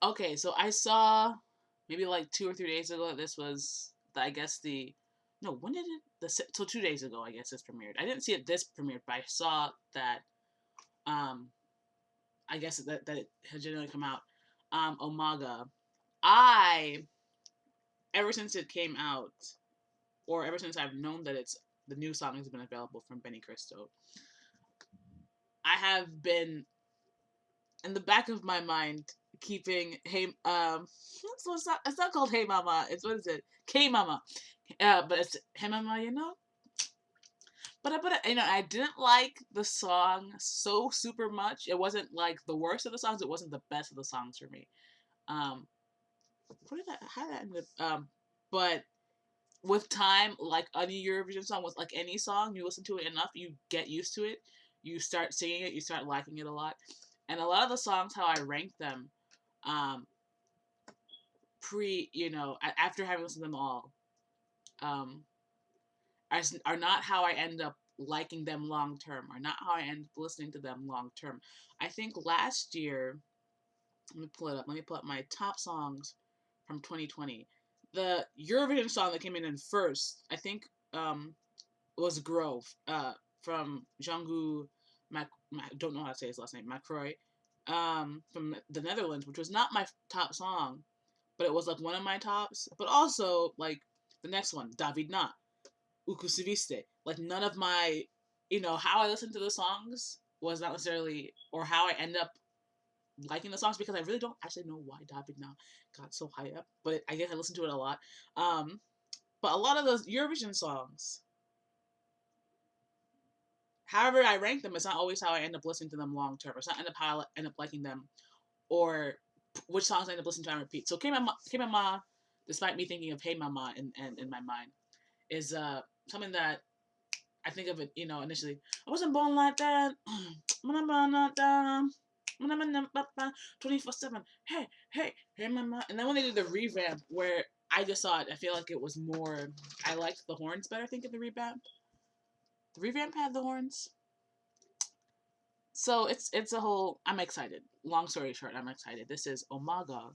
Okay, so I saw maybe like 2 or 3 days ago. This was, I guess the no. When did it? So 2 days ago, I guess this premiered. I didn't see it this premiered, but I saw that. Um, I guess that it had generally come out. Omaga. I ever since it came out, or ever since I've known that it's the new song has been available from Benny Cristo, I have been in the back of my mind keeping so it's not called Hey Mama, it's what is it, K Mama, but it's Hey Mama, but I didn't like the song so super much. It wasn't like the worst of the songs, it wasn't the best of the songs for me. um what did that how did that end up, but with time, like any Eurovision song, with like any song, you listen to it enough, you get used to it, you start singing it, you start liking it a lot. And a lot of the songs, how I rank them, um, after having listened to them all, um, are not how I end up liking them long term, or not how I end up listening to them long term. I think last year, let me pull it up. Let me pull up my top songs from 2020. The Eurovision song that came in first, I think, was Grove, from Django don't know how to say his last name, Macroy, from the Netherlands, which was not my top song, but it was like one of my tops. But also like the next one, David Na, Ukusiviste. Like none of my, how I listen to the songs was not necessarily, or how I end up liking the songs, because I really don't actually know why David Na got so high up, but I guess I listened to it a lot. Um, but a lot of those Eurovision songs, however I rank them, it's not always how I end up listening to them long term. It's not how I end up liking them, or which songs I end up listening to on repeat. So K Mama, despite me thinking of Hey Mama in my mind, is something that I think of it, initially. I wasn't born like that. 24/7. Hey, hey, hey, mama. And then when they did the revamp, where I just saw it, I feel like it was more. I liked the horns better. I think in the revamp. The revamp had the horns. So it's a whole. I'm excited. Long story short, I'm excited. This is Omaga.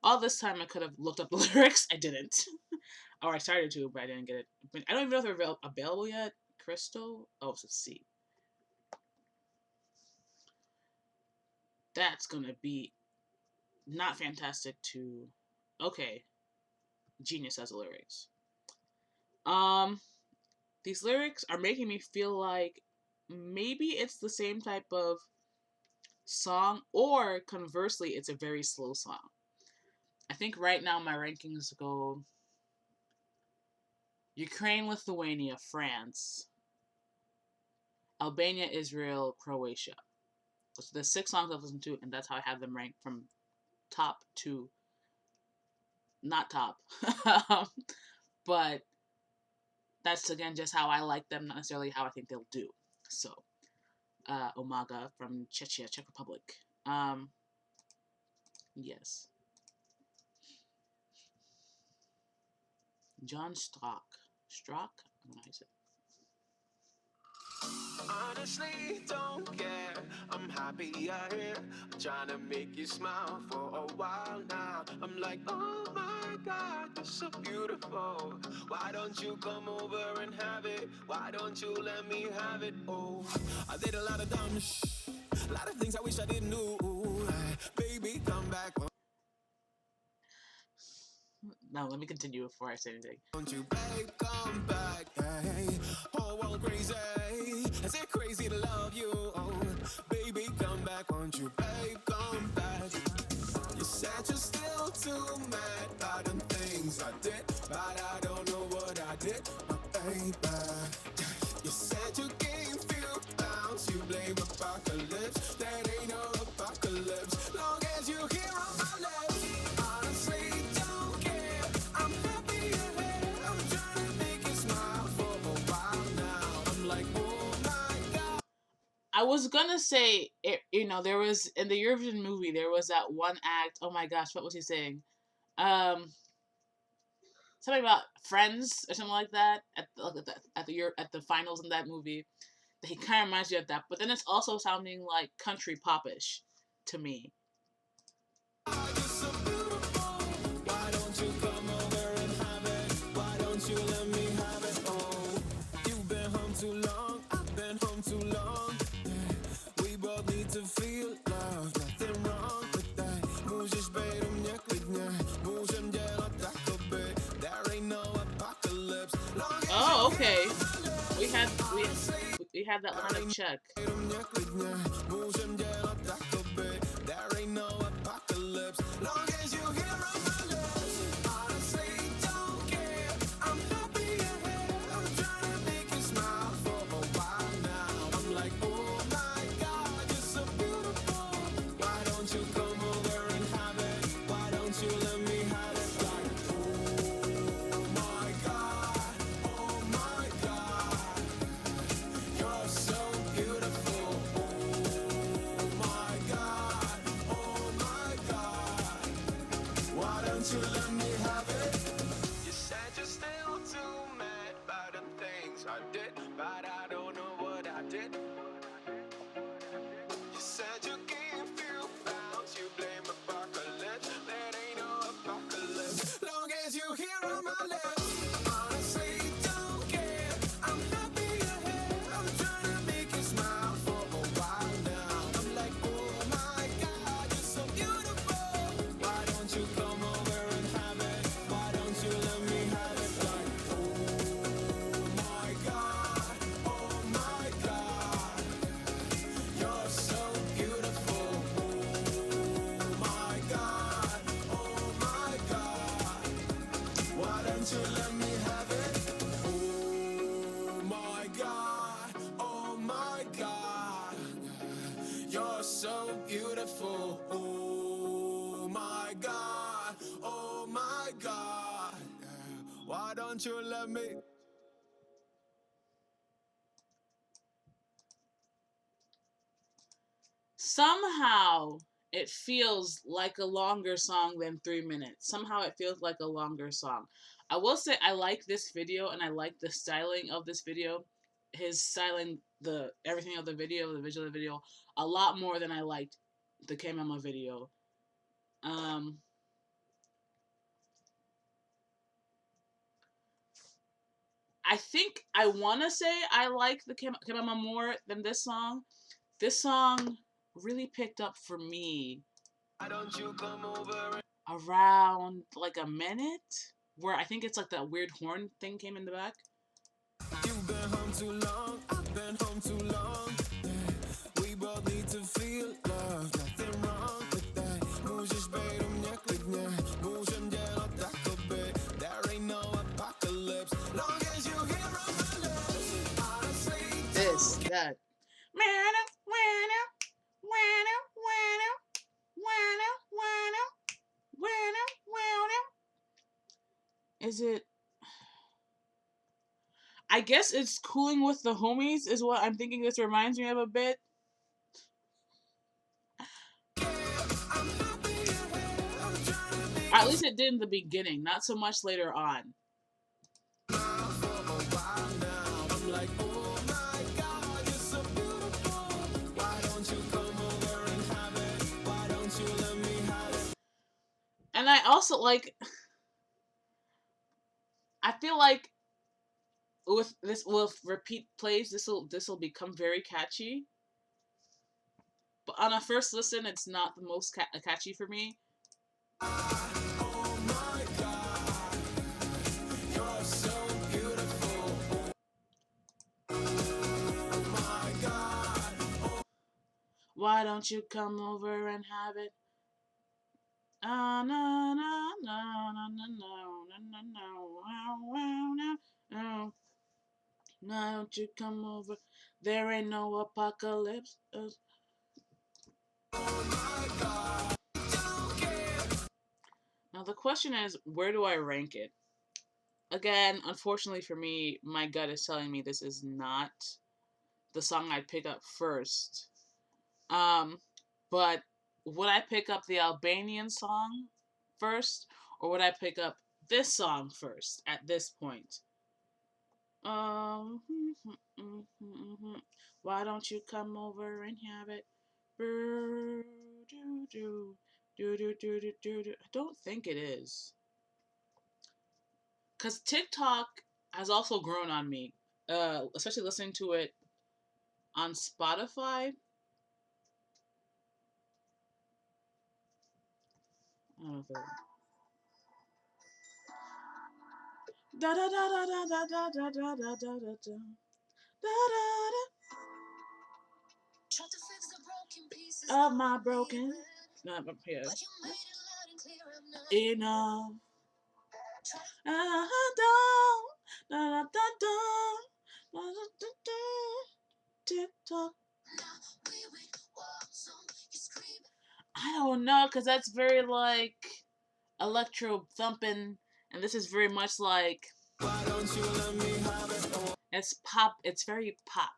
All this time I could have looked up the lyrics. I didn't, or I started to, but I didn't get it. I don't even know if they're available yet. Cristo. Oh, it's a C. That's gonna be not fantastic to. Okay, genius as the lyrics. Um, these lyrics are making me feel like maybe it's the same type of song, or conversely, it's a very slow song. I think right now my rankings go Ukraine, Lithuania, France, Albania, Israel, Croatia. So there's 6 songs I've listened to, and that's how I have them ranked from top to not top. But that's again just how I like them, not necessarily how I think they'll do. So, Omaga from Czech Republic. Yes. John Strock. Strock? I don't know how you say it. Honestly, don't care. I'm happy you're here. I'm trying to make you smile for a while now. I'm like, oh my God, you're so beautiful. Why don't you come over and have it? Why don't you let me have it? Oh, I did a lot of dumb a lot of things I wish I didn't do. Baby, come back. Now, let me continue before I say anything. Won't you, babe, come back? Hey, whole world crazy. Is it crazy to love you? Oh, baby, come back. Won't you, babe, come back? You said you're still too mad about the things I did, but I don't know what I did, my baby. You said you gave few pounds, you blame apocalypse. That ain't no apocalypse. Long as you hear on my lips, honestly, don't care. I'm happy you're here. I'm trying to make you smile for a while now. I'm like, oh my God. I was gonna say, there was, in the Eurovision movie, there was that one act. Oh my gosh, what was he saying? Um, Something about friends or something like that at the finals in that movie. That he kind of reminds you of that, but then it's also sounding like country popish to me. I just had that line of Czech. There ain't no apocalypse. Long as you hear on my lips. Honestly, don't care. I'm happy you're here. I'm trying to make you smile for a while now. I'm like, oh my God, you're so beautiful. Why don't you come over and have it? Why don't you let me have it? Like, oh my God, oh my God, you're so beautiful. Oh my God, oh my God, why don't you let me have it? You said you're still too mad about the things I did, but I don't know what I did. You said you gave few pounds, you blame apocalypse. There ain't no apocalypse. Long as you hear on my lips. Honestly, don't care. I'm happy you're here. I'm trying to make you smile for a while now. I'm like, oh my God, you're so beautiful. Why don't you come over and have it? Why don't you let me have it? Like, oh my God, oh my God, you're so beautiful. Oh my God, oh my God, why don't you let me have it? Oh my God, oh my God, you're so beautiful. Oh my God, oh my God, why don't you let me? Somehow it feels like a longer song than 3 minutes. Somehow it feels like a longer song. I will say I like this video and I like the styling of this video. His styling, the everything of the video, the visual of the video, a lot more than I liked the K-Mama video. I think I want to say I like the K-Mama more than this song. This song really picked up for me Why don't you come over? around like a minute, where I think it's like that weird horn thing came in the back. You've been home too long, I've been home too long. We both need to feel love, nothing wrong with that. Můžeš být u mě klidně, můžem dělat jakoby there ain't no apocalypse. Long as you hear on my lips. Honestly, This, that. Is it? I guess it's Cooling with the Homies is what I'm thinking this reminds me of a bit. Or at least it did in the beginning, not so much later on. I'm like, oh my God, you're so beautiful. Why don't you come over and have it? Why don't you let me have it? And I also like, I feel like with repeat plays, this will become very catchy. But on a first listen, it's not the most catchy for me. Oh my God, you're so beautiful. Oh my God. Why don't you come over and have it? Ah, no, no, no, no, no, no, no, no, no, no. Why don't you come over? There ain't no apocalypse. Now the question is, where do I rank it? Again, unfortunately for me, my gut is telling me this is not the song I'd pick up first. But would I pick up the Albanian song first, or would I pick up this song first at this point? Why don't you come over and have it? I don't think it is. Because TikTok has also grown on me, especially listening to it on Spotify. I don't know if it. Da da da da da da da da da da da da da da da. of my broken. No, I'm here. Enough. TikTok. I don't know, cause that's very like electro thumping, and this is very much like it's pop. It's very pop.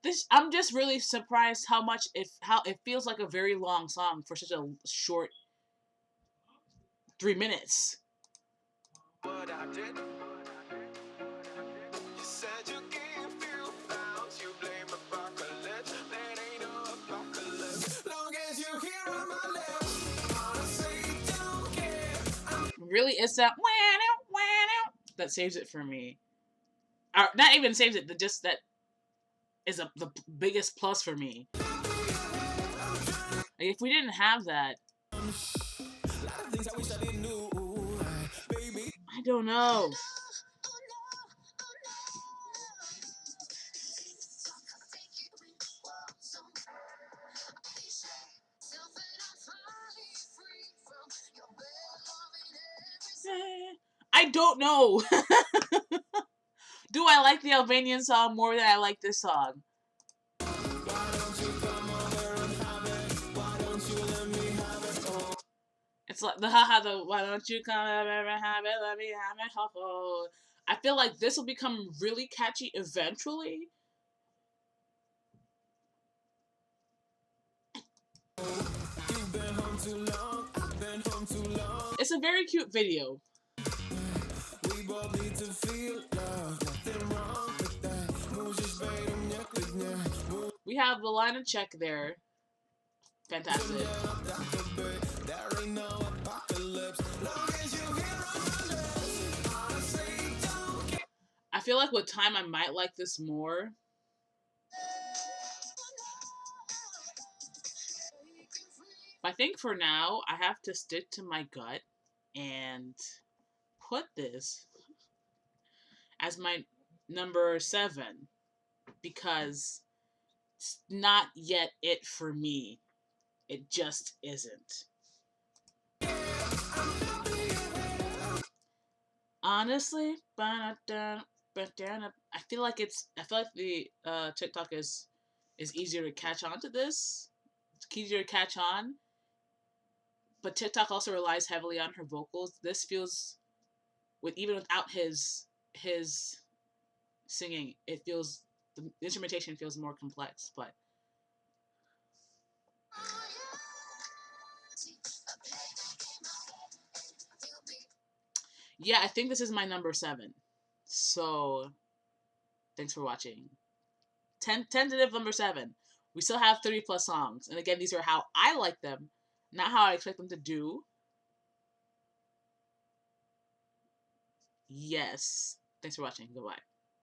This I'm just really surprised how it feels like a very long song for such a short 3 minutes. What I did. You said you gave few pounds. You blame apocalypse. That ain't no apocalypse. Long as you hear on my lips, honestly don't care. Really, it's that that saves it for me. Or not even saves it. Just that is the biggest plus for me. Like, if we didn't have that, I don't know. I don't know. Do I like the Albanian song more than I like this song? It's like the haha, the why don't you come over and have it, let me have it, ho ho. I feel like this will become really catchy eventually. It's a very cute video. We have the line of Czech there. Fantastic. I feel like with time I might like this more. But I think for now I have to stick to my gut and put this as my number 7 because it's not yet it for me. It just isn't. Honestly, I feel like the TikTok is easier to catch on to this. It's easier to catch on. But TikTok also relies heavily on her vocals. This feels even without his singing, it feels the instrumentation feels more complex, but yeah, I think this is my number 7. So, thanks for watching. Tentative number 7. We still have 30 plus songs. And again, these are how I like them, not how I expect them to do. Yes. Thanks for watching. Goodbye.